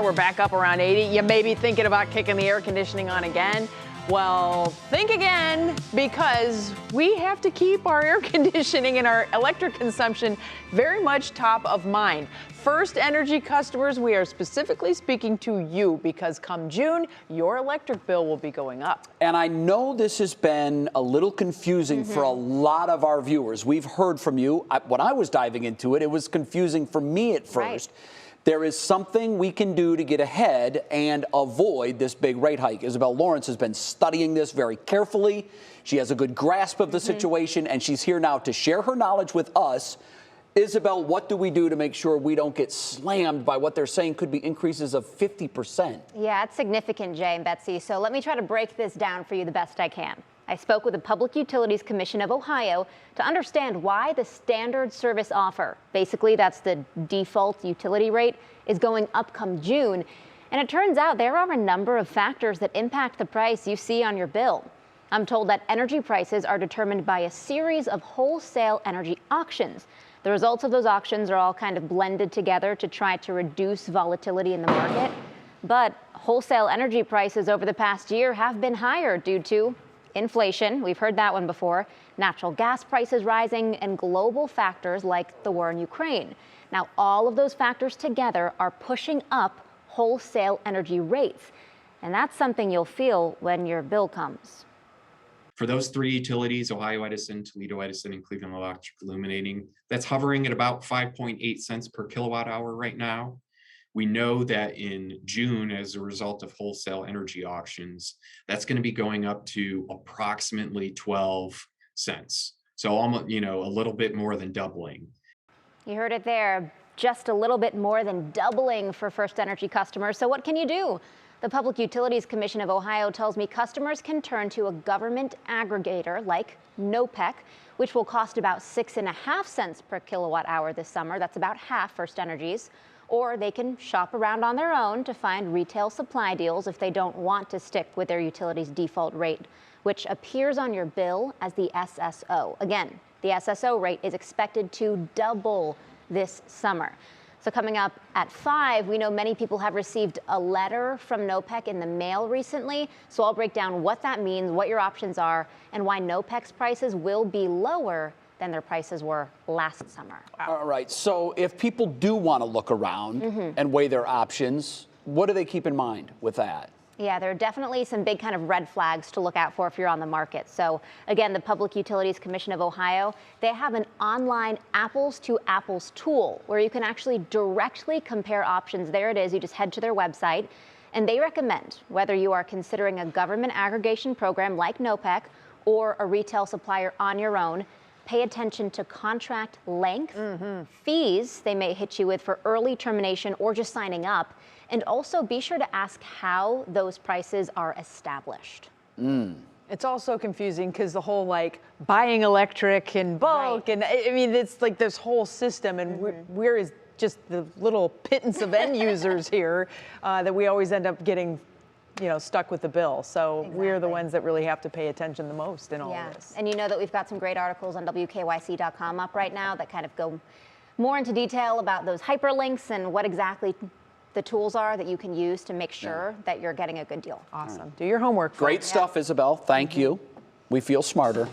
We're back up around 80. You may be thinking about kicking the air conditioning on again. Well, think again, because we have to keep our air conditioning and our electric consumption very much top of mind. First Energy customers, we are specifically speaking to you because come June, your electric bill will be going up. And I know this has been a little confusing for a lot of our viewers. We've heard from you. When I was diving into it, it was confusing for me at first. Right. There is something we can do to get ahead and avoid this big rate hike. Isabel Lawrence has been studying this very carefully. She has a good grasp of the situation, and she's here now to share her knowledge with us. Isabel, what do we do to make sure we don't get slammed by what they're saying could be increases of 50%? Yeah, it's significant, Jay and Betsy. So let me try to break this down for you the best I can. I spoke with the Public Utilities Commission of Ohio to understand why the standard service offer, basically that's the default utility rate, is going up come June. And it turns out there are a number of factors that impact the price you see on your bill. I'm told that energy prices are determined by a series of wholesale energy auctions. The results of those auctions are all kind of blended together to try to reduce volatility in the market. But wholesale energy prices over the past year have been higher due to inflation, we've heard that one before, natural gas prices rising, and global factors like the war in Ukraine. Now, all of those factors together are pushing up wholesale energy rates, and that's something you'll feel when your bill comes. For those three utilities, Ohio Edison, Toledo Edison, and Cleveland Electric Illuminating, that's hovering at about 5.8 cents per kilowatt hour right now. We know that in June, as a result of wholesale energy auctions, that's going to be going up to approximately 12 cents. So almost, a little bit more than doubling. You heard it there, just a little bit more than doubling for First Energy customers. So what can you do? The Public Utilities Commission of Ohio tells me customers can turn to a government aggregator like NOPEC, which will cost about 6.5 cents per kilowatt hour this summer. That's about half First Energy's. Or they can shop around on their own to find retail supply deals if they don't want to stick with their utility's default rate, which appears on your bill as the SSO. Again, the SSO rate is expected to double this summer. So coming up at 5, we know many people have received a letter from NOPEC in the mail recently. So I'll break down what that means, what your options are, and why NOPEC's prices will be lower than their prices were last summer. All right, so if people do want to look around and weigh their options, what do they keep in mind with that? Yeah, there are definitely some big kind of red flags to look out for if you're on the market. So again, the Public Utilities Commission of Ohio, they have an online apples to apples tool where you can actually directly compare options. There it is, you just head to their website, and they recommend whether you are considering a government aggregation program like NOPEC or a retail supplier on your own. Pay attention to contract length, fees they may hit you with for early termination or just signing up, and also be sure to ask how those prices are established. It's also confusing because the whole buying electric in bulk, and I mean, it's like this whole system, and we're is just the little pittance of end users here that we always end up getting stuck with the bill. So we're the ones that really have to pay attention the most in all of this. And you know that we've got some great articles on WKYC.com up right now that kind of go more into detail about those hyperlinks and what exactly the tools are that you can use to make sure that you're getting a good deal. Awesome. Do your homework. Great stuff, Isabel. Thank you. We feel smarter.